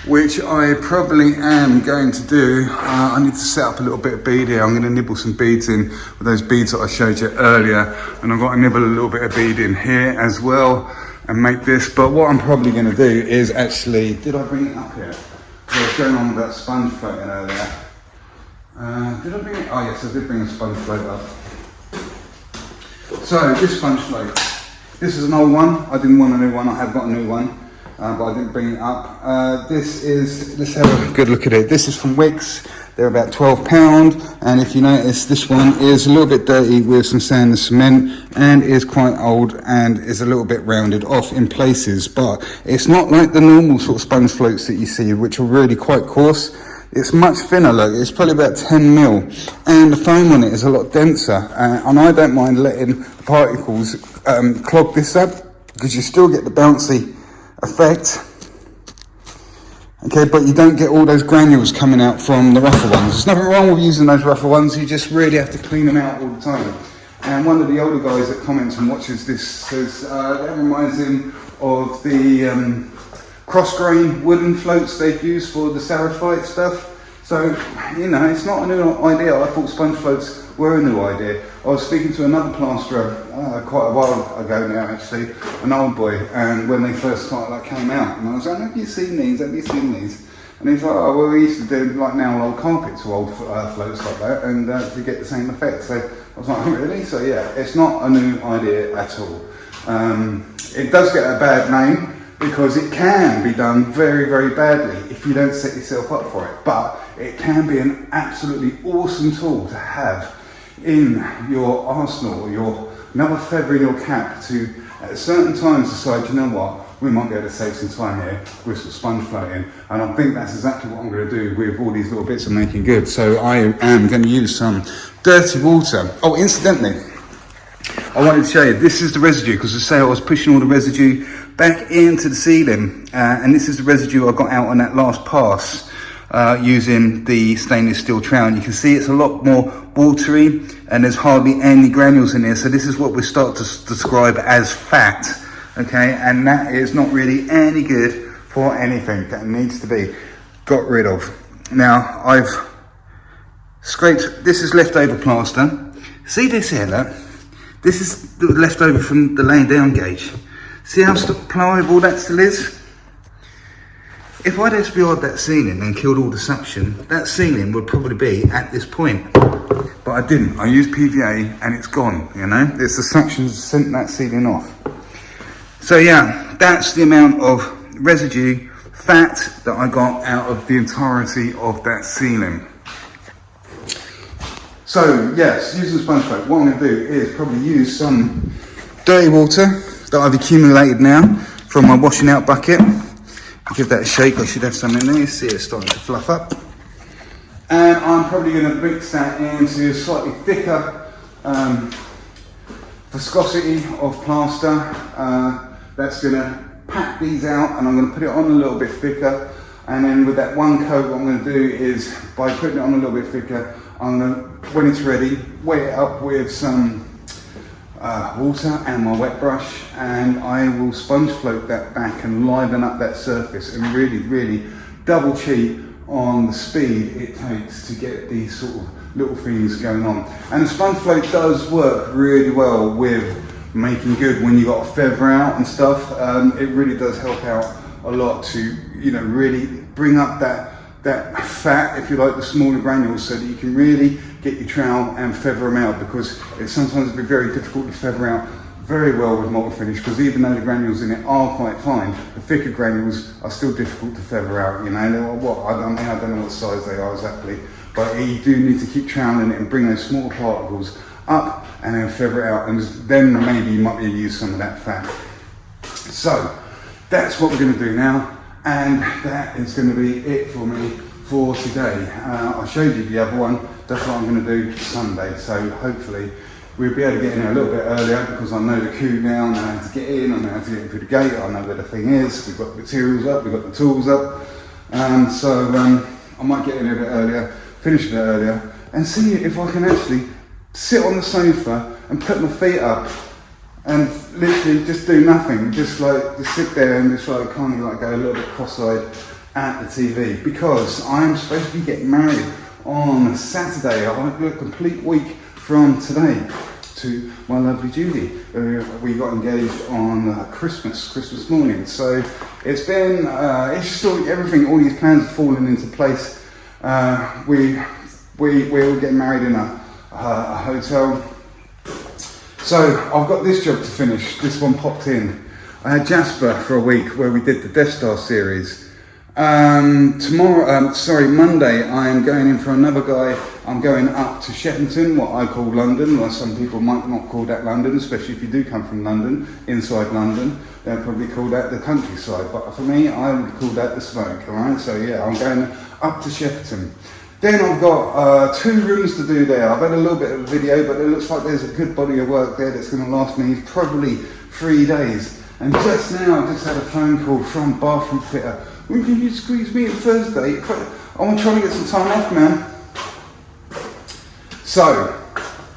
which I probably am going to do. I need to set up a little bit of bead here. I'm going to nibble some beads in with those beads that I showed you earlier, and I've got to nibble a little bit of bead in here as well and make this. But what I'm probably going to do is actually, did I bring it up here? I was going on with that sponge floating earlier. Did I bring it? Oh yes, I did bring a sponge float up. So this sponge float, this is an old one. I didn't want a new one. I have got a new one. But I didn't bring it up. This is, let's have a good look at it. This is from Wix. They're about £12. And if you notice, this one is a little bit dirty with some sand and cement and is quite old and is a little bit rounded off in places. But it's not like the normal sort of sponge floats that you see, which are really quite coarse. it's much thinner, look, it's probably about 10 mil, and the foam on it is a lot denser, and I don't mind letting the particles clog this up, because you still get the bouncy effect. Okay, but you don't get all those granules coming out from the rougher ones. There's nothing wrong with using those rougher ones, you just really have to clean them out all the time. And one of the older guys that comments and watches this says that reminds him of the cross-grain wooden floats they'd use for the Sarafite stuff. So, you know, it's not a new idea. I thought sponge floats were a new idea. I was speaking to another plasterer quite a while ago now, actually, an old boy, and when they first came out, and I was like, have you seen these? Have you seen these? And he's like, oh, well, we used to do like now old carpets or old floats like that, and to get the same effect. So I was like, oh, really? So yeah, it's not a new idea at all. It does get a bad name because it can be done very, very badly if you don't set yourself up for it. But it can be an absolutely awesome tool to have in your arsenal, or another feather in your cap to, at certain times, decide, you know what, we might be able to save some time here with some sponge floating. And I think that's exactly what I'm going to do with all these little bits of making good. So I am going to use some dirty water. Oh, incidentally, I wanted to show you, this is the residue, because I say I was pushing all the residue back into the ceiling, and this is the residue I got out on that last pass using the stainless steel trowel. And you can see it's a lot more watery and there's hardly any granules in there. So this is what we start to describe as fat, okay? And that is not really any good for anything. That needs to be got rid of. Now I've scraped, this is leftover plaster. See this here, look? This is the leftover from the laying down gauge. See how pliable that still is? If I'd SBR'd that ceiling and killed all the suction, that ceiling would probably be at this point. But I didn't. I used PVA and it's gone, you know? It's the suction that sent that ceiling off. So yeah, that's the amount of residue, fat that I got out of the entirety of that ceiling. So yes, using sponge float, what I'm going to do is probably use some dirty water that I've accumulated now from my washing out bucket. Give that a shake, I should have some in there. You see it's starting to fluff up. And I'm probably going to mix that into slightly thicker viscosity of plaster. That's going to pack these out, and I'm going to put it on a little bit thicker. And then with that one coat, what I'm going to do is, by putting it on a little bit thicker, I'm going to, when it's ready, wet it up with some water and my wet brush, and I will sponge float that back and liven up that surface and really, really double cheat on the speed it takes to get these sort of little things going on. And the sponge float does work really well with making good when you got a feather out and stuff. It really does help out a lot to, you know, really bring up that fat, if you like, the smaller granules, so that you can really get your trowel and feather them out, because it sometimes be very difficult to feather out very well with multi-finish, because even though the granules in it are quite fine, the thicker granules are still difficult to feather out, you know. I don't know what size they are exactly, but you do need to keep troweling it and bring those small particles up and then feather it out, and then maybe you might be able to use some of that fat. So that's what we're going to do now. And that is going to be it for me for today. I showed you the other one. That's what I'm going to do Sunday. So hopefully we'll be able to get in there a little bit earlier, because I know the coup now. I know how to get in. I know how to get in through the gate. I know where the thing is. We've got the materials up. We've got the tools up. So I might get in a bit earlier, finish a bit earlier, and see if I can actually sit on the sofa and put my feet up and literally just do nothing, just sit there and just kind of go a little bit cross-eyed at the TV, because I'm supposed to be getting married on Saturday. I want to do a complete week from today to my lovely Judy. We got engaged on Christmas morning. So it's been, it's just all these plans have fallen into place. We're all getting married in a hotel. So I've got this job to finish. This one popped in. I had Jasper for a week where we did the Death Star series, Monday, I am going in for another guy. I'm going up to Shepperton, what I call London, or some people might not call that London, especially if you do come from London, inside London. They'll probably call that the countryside, but for me, I would call that the smoke, alright? So yeah, I'm going up to Shepperton. Then I've got 2 rooms to do there. I've had a little bit of a video, but it looks like there's a good body of work there that's going to last me probably 3 days. And just now, I just had a phone call from bathroom fitter. When can you squeeze me at Thursday? I'm trying to get some time off, man. So,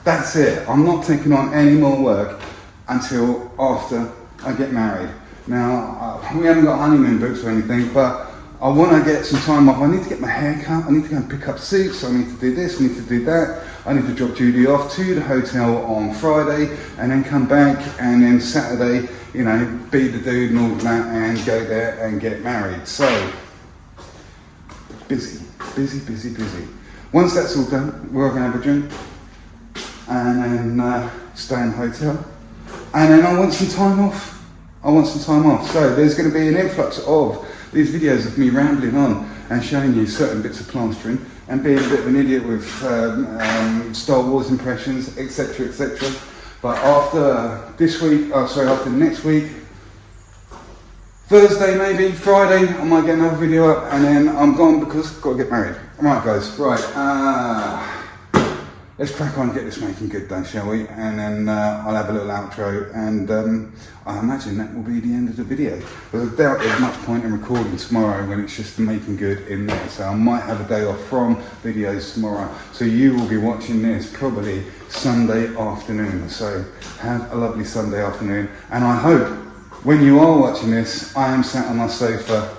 that's it. I'm not taking on any more work until after I get married. Now, we haven't got honeymoon books or anything, but I want to get some time off. I need to get my hair cut. I need to go and pick up suits. I need to do this. I need to do that. I need to drop Judy off to the hotel on Friday and then come back, and then Saturday, you know, be the dude and all that and go there and get married. So, busy. Once that's all done, we're going to have a drink and then stay in the hotel. And then I want some time off. So there's going to be an influx of these videos of me rambling on and showing you certain bits of plastering and being a bit of an idiot with Star Wars impressions, etc, etc. But after this week, after next week, Thursday maybe, Friday, I might get another video up, and then I'm gone because I've got to get married. Alright guys, let's crack on and get this making good done, shall we? And then I'll have a little outro, and I imagine that will be the end of the video. But I doubt there's much point in recording tomorrow when it's just the making good in there. So I might have a day off from videos tomorrow. So you will be watching this probably Sunday afternoon. So have a lovely Sunday afternoon. And I hope when you are watching this, I am sat on my sofa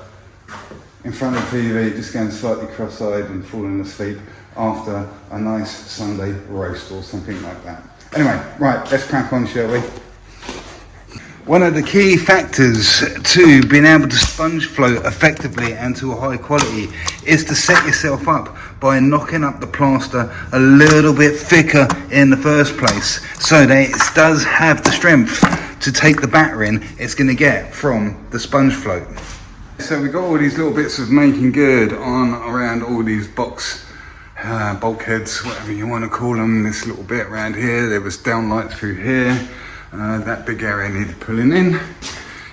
in front of the TV, just going slightly cross-eyed and falling asleep after a nice Sunday roast or something like that. Anyway, right, let's crack on, shall we? One of the key factors to being able to sponge float effectively and to a high quality is to set yourself up by knocking up the plaster a little bit thicker in the first place, so that it does have the strength to take the battering it's going to get from the sponge float. So we've got all these little bits of making good on around all these bulkheads, whatever you want to call them. This little bit around here, there was downlights through here. That big area needed pulling in.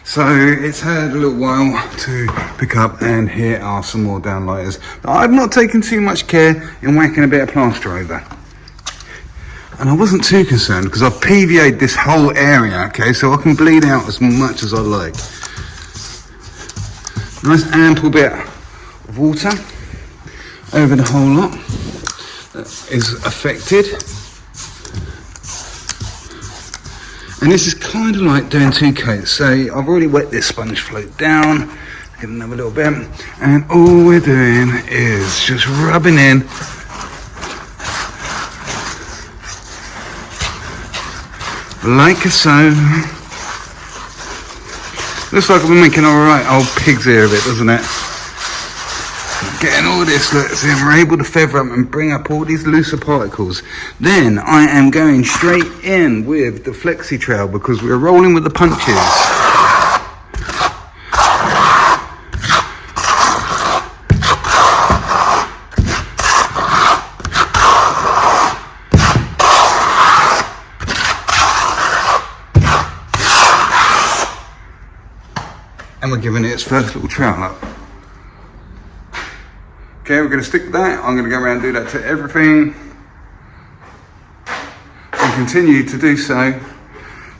So it's had a little while to pick up, and here are some more downlighters. I've not taken too much care in whacking a bit of plaster over. And I wasn't too concerned because I've PVA'd this whole area, okay, so I can bleed out as much as I like. Nice ample bit of water over the whole lot that is affected. And this is kind of like doing 2 coats. So I've already wet this sponge float down, give another little bit, and all we're doing is just rubbing in like so. Looks like we're making alright old pig's ear of it, doesn't it? Getting all this, look, see, we're able to feather up and bring up all these looser particles. Then I am going straight in with the flexi trail because we're rolling with the punches. And we're giving it its first little trail up. Okay, we're going to stick with that. I'm going to go around and do that to everything and continue to do so.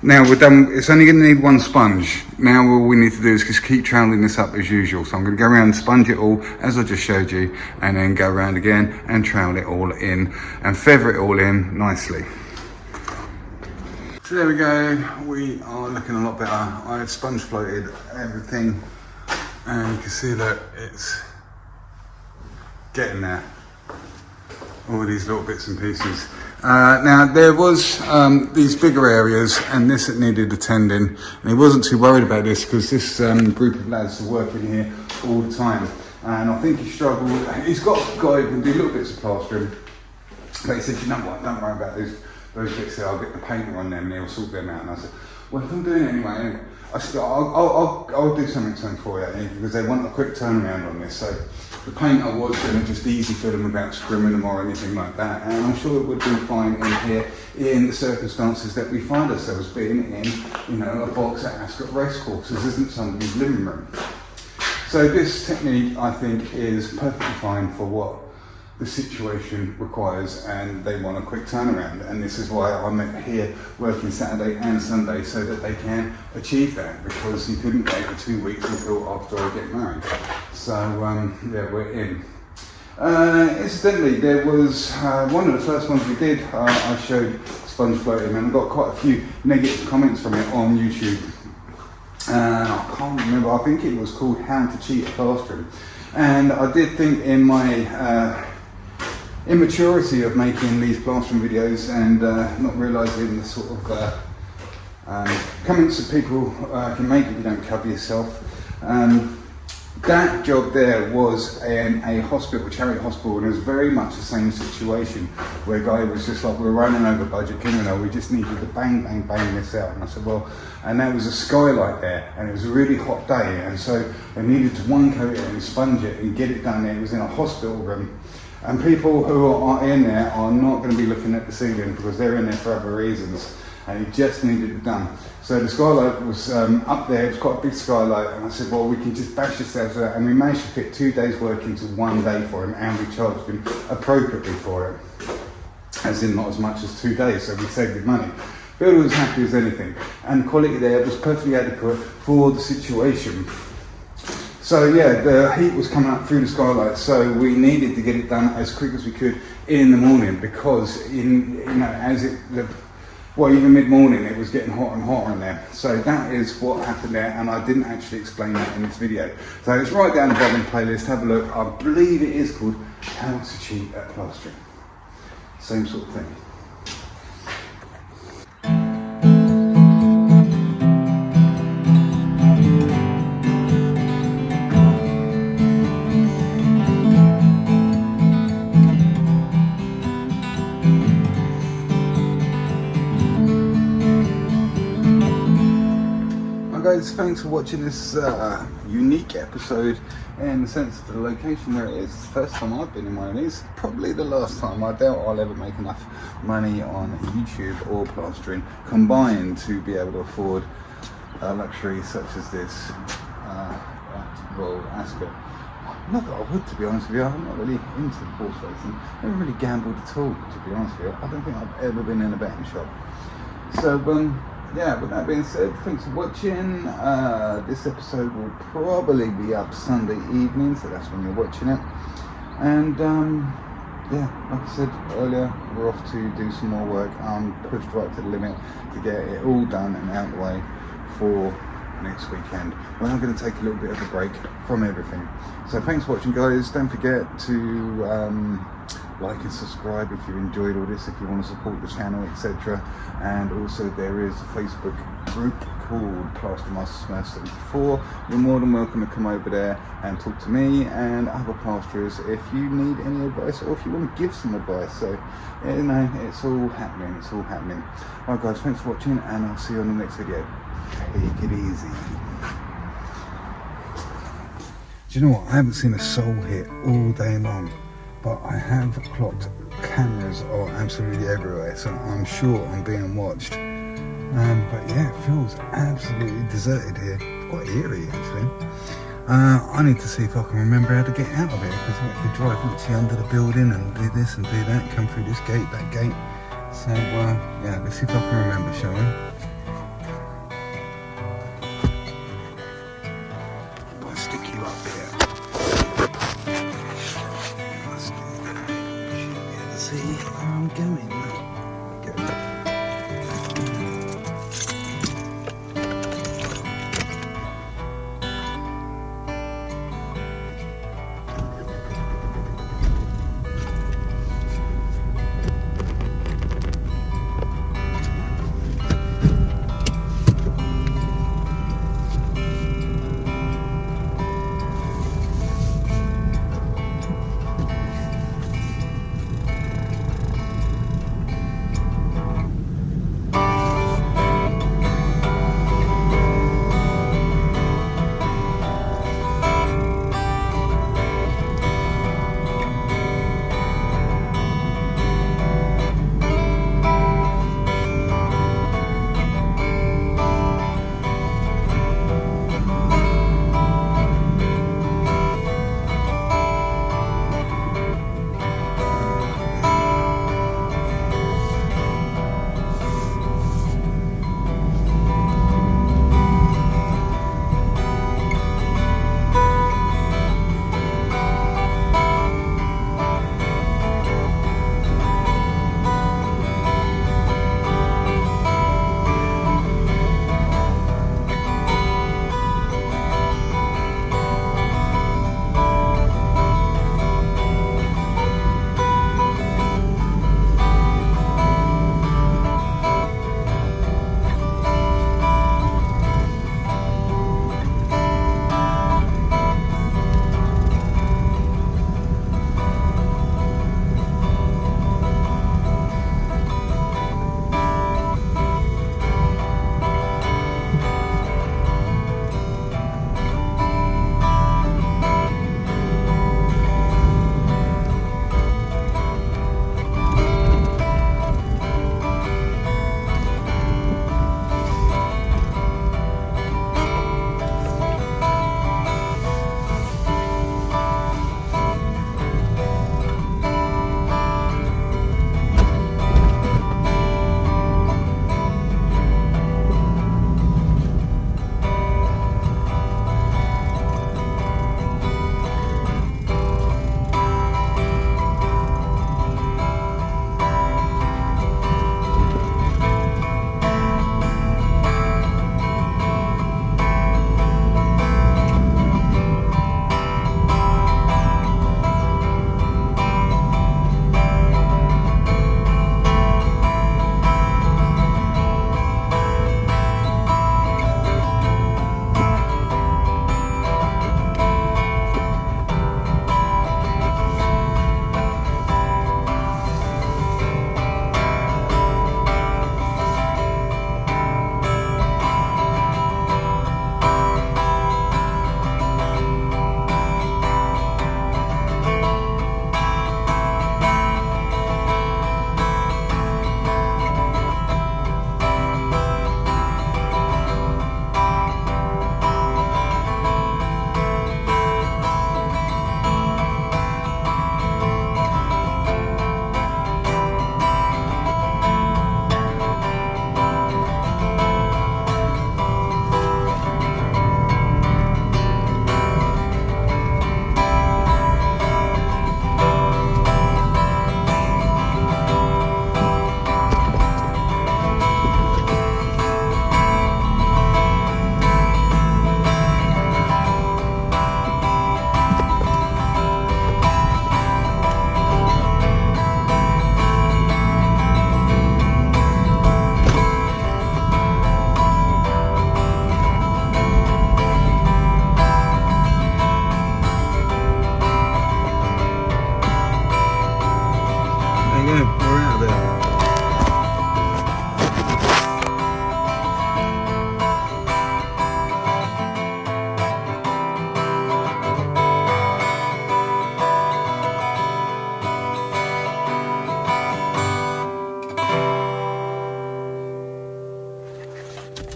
Now we're done. It's only going to need 1 sponge. Now all we need to do is just keep troweling this up as usual. So I'm going to go around and sponge it all as I just showed you, and then go around again and trowel it all in and feather it all in nicely. So there we go, we are looking a lot better. I had sponge floated everything, and you can see that it's getting there. All these little bits and pieces. Now there was these bigger areas and this that needed attending, and he wasn't too worried about this because this group of lads are working here all the time, and I think he struggled. He's got a guy who can do little bits of plastering, but he said, you know what, don't worry about those bits there, I'll get the painter on them and he'll sort them out. And I said, well, if I'm doing it anyway, I'll do something for you because they want a quick turnaround on this. So the paint I was going to just easy fill them without scrimming them or anything like that, and I'm sure it would be fine in here in the circumstances that we find ourselves being in, a box at ASCOT Racecourse. This isn't somebody's living room. So this technique, I think, is perfectly fine for what the situation requires, and they want a quick turnaround, and this is why I'm here working Saturday and Sunday so that they can achieve that, because you couldn't wait for 2 weeks until after I get married. So yeah, we're in. Incidentally, there was one of the first ones we did, I showed sponge floating, and I got quite a few negative comments from it on YouTube. I can't remember, I think it was called How to Cheat at Plastering, and I did think in my immaturity of making these plastering videos and not realising the sort of comments that people can make if you don't cover yourself. That job there was in a hospital, charity hospital, and it was very much the same situation where a guy was just like, we're running over budget, we just needed to bang, bang, bang this out. And I said, well, and there was a skylight there, and it was a really hot day, and so they needed to one coat it and sponge it and get it done. It was in a hospital room. And people who are in there are not going to be looking at the ceiling because they're in there for other reasons, and it just needed it done. So the skylight was up there, it was quite a big skylight, and I said, well, we can just bash ourselves out, and we managed to fit 2 days work into 1 day for him, and we charged him appropriately for it, as in not as much as 2 days, so we saved him money. Builder was happy as anything, and the quality there was perfectly adequate for the situation. So yeah, the heat was coming up through the skylight, so we needed to get it done as quick as we could in the morning, because even mid-morning it was getting hotter and hotter in there. So that is what happened there, and I didn't actually explain that in this video. So it's right down the bottom playlist, have a look. I believe it is called How to Cheat at Plastering. Same sort of thing. Guys, thanks for watching this unique episode in the sense of the location where it is. It's the first time I've been in one of these, probably the last time. I doubt I'll ever make enough money on YouTube or plastering combined to be able to afford luxury such as this ASCOT. Not that I would, to be honest with you. I'm not really into the horse racing. I haven't really gambled at all, to be honest with you. I don't think I've ever been in a betting shop. So yeah, with that being said, thanks for watching. This episode will probably be up Sunday evening, so that's when you're watching it. And yeah, like I said earlier, we're off to do some more work. I'm pushed right to the limit to get it all done and out of the way for next weekend. Well, I'm going to take a little bit of a break from everything. So thanks for watching, guys. Don't forget to like and subscribe if you enjoyed all this, if you want to support the channel, etc. And also there is a Facebook group called Plaster Master Smurf 74. You're more than welcome to come over there and talk to me and other plasterers if you need any advice or if you want to give some advice. So it's all happening, it's all happening. Alright guys, thanks for watching, and I'll see you on the next video. Take it easy. Do you know what, I haven't seen a soul hit all day long, but I have clocked cameras are absolutely everywhere, so I'm sure I'm being watched. But yeah, it feels absolutely deserted here. It's quite eerie actually. I need to see if I can remember how to get out of here, because I could drive literally under the building and do this and do that, come through this gate, that gate. So yeah, let's see if I can remember, shall we? I'll stick you up here. See where I'm going.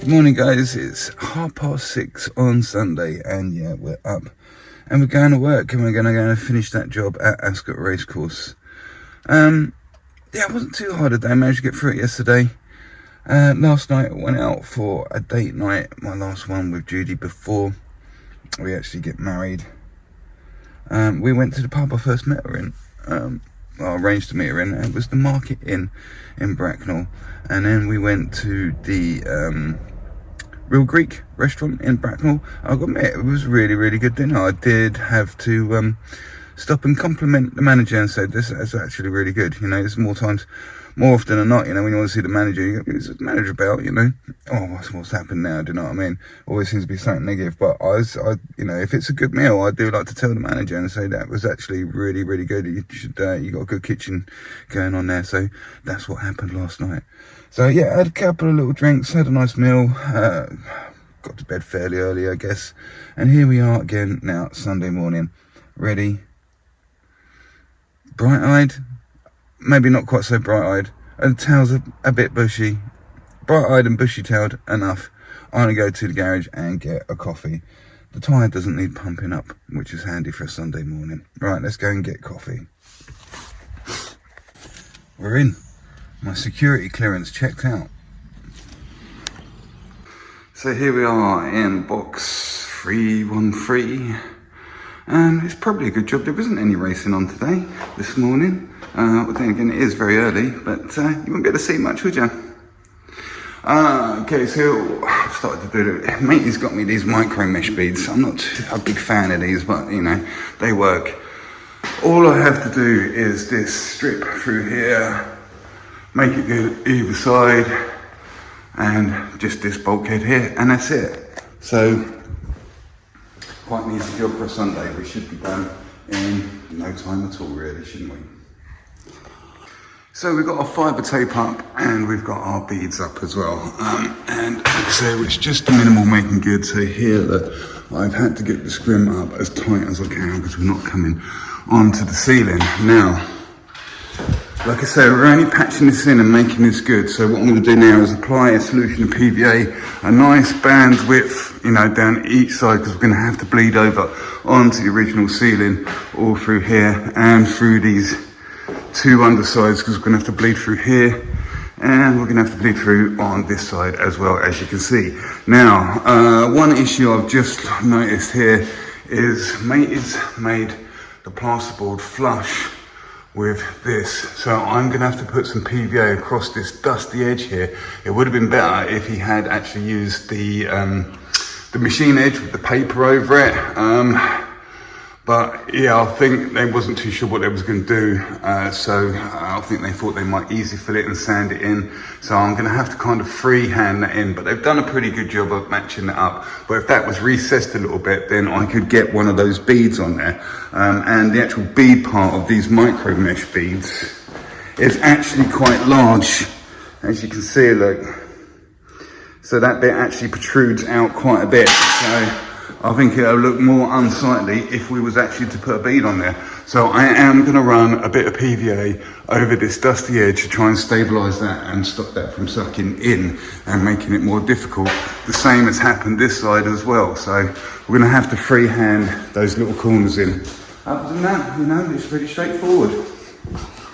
Good morning guys, it's 6:30 on Sunday and yeah, we're up and we're going to work and we're going to go and finish that job at ASCOT Racecourse. Yeah, it wasn't too hard a day, I managed to get through it yesterday. Last night I went out for a date night, my last one with Judy before we actually get married. We went to the pub I first met her in, I arranged to meet her in, and it was the Market Inn in Bracknell, and then we went to the Real Greek restaurant in Bracknell. I got to admit, it was really good dinner. I did have to stop and compliment the manager and say, this is actually really good. You know, it's more often than not, you know, when you want to see the manager, you go, what's the manager about, you know? Oh, what's happened now, do you know what I mean? Always seems to be something negative, but I you know, if it's a good meal, I do like to tell the manager and say that was actually really good. You should, you got a good kitchen going on there. So that's what happened last night. So yeah, I had a couple of little drinks, had a nice meal, got to bed fairly early, I guess. And here we are again now, Sunday morning, ready, bright-eyed, maybe not quite so bright-eyed, and the tail's a bit bushy, bright-eyed and bushy-tailed enough. I'm going to go to the garage and get a coffee. The tyre doesn't need pumping up, which is handy for a Sunday morning. Right, let's go and get coffee. We're in. My security clearance checked out. So here we are in box 313. It's probably a good job there wasn't any racing on today, this morning. Well, then again, it is very early, but you wouldn't be able to see much, would you? Okay, so I've started to do it. Matey's got me these micro mesh beads. I'm not a big fan of these, but you know, they work. All I have to do is this strip through here, make it good either side, and just this bulkhead here, and that's it. So, quite an easy job for a Sunday. We should be done in no time at all, really, shouldn't we? So we've got our fibre tape up and we've got our beads up as well. And like I say, it's just the minimal making good. So here I've had to get the scrim up as tight as I can because we're not coming onto the ceiling. Now, like I say, we're only patching this in and making this good. So what I'm going to do now is apply a solution of PVA, a nice band width, you know, down each side, because we're going to have to bleed over onto the original ceiling all through here and through these two undersides, because we're going to have to bleed through here and we're going to have to bleed through on this side as well, as you can see. Now, one issue I've just noticed here is Matey's made the plasterboard flush with this, so I'm going to have to put some PVA across this dusty edge here. It would have been better if he had actually used the machine edge with the paper over it, but yeah, I think they wasn't too sure what they was going to do, so I think they thought they might easy fill it and sand it in, so I'm going to have to kind of freehand that in, but they've done a pretty good job of matching it up. But if that was recessed a little bit, then I could get one of those beads on there, and the actual bead part of these micro mesh beads is actually quite large, as you can see, look. So that bit actually protrudes out quite a bit, so I think it'll look more unsightly if we was actually to put a bead on there. So I am going to run a bit of PVA over this dusty edge to try and stabilise that and stop that from sucking in and making it more difficult. The same has happened this side as well. So we're going to have to freehand those little corners in. Other than that, you know, it's pretty straightforward.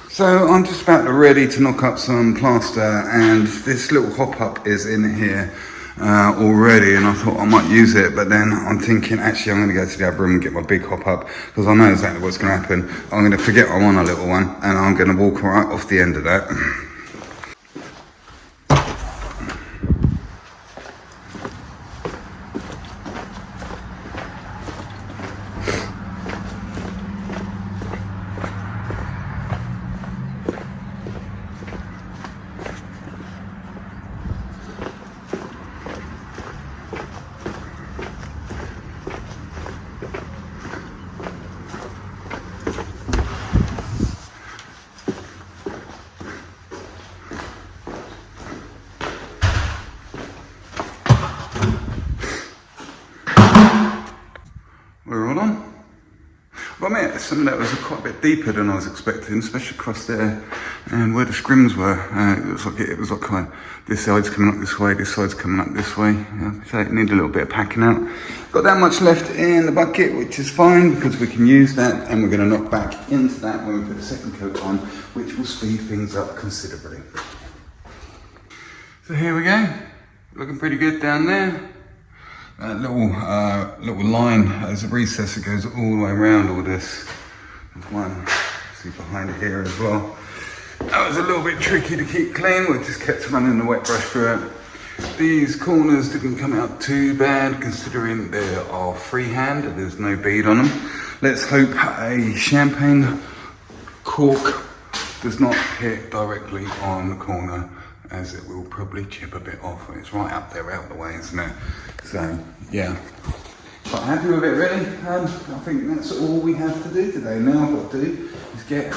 So I'm just about ready to knock up some plaster, and this little hop-up is in here already, and I thought I might use it, but then I'm thinking actually I'm going to go to the other room and get my big hop-up, because I know exactly what's going to happen. I'm going to forget I want a little one, and I'm going to walk right off the end of that. admit, some of that was quite a bit deeper than I was expecting, especially across there and where the scrims were. It was like kind of, this side's coming up this way, this side's coming up this way. So it needed a little bit of packing out. Got that much left in the bucket, which is fine because we can use that, and we're going to knock back into that when we put the second coat on, which will speed things up considerably. So here we go, looking pretty good down there. That little line as a recess that goes all the way around all this. There's one, see behind it here as well. That was a little bit tricky to keep clean. We just kept running the wet brush through it. These corners didn't come out too bad considering they are freehand and there's no bead on them. Let's hope a champagne cork does not hit directly on the corner, as it will probably chip a bit off. It's right up there out the way, isn't it? So yeah, quite happy with it really. I think that's all we have to do today. Now what I've got to do is get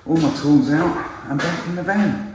all my tools out and back in the van.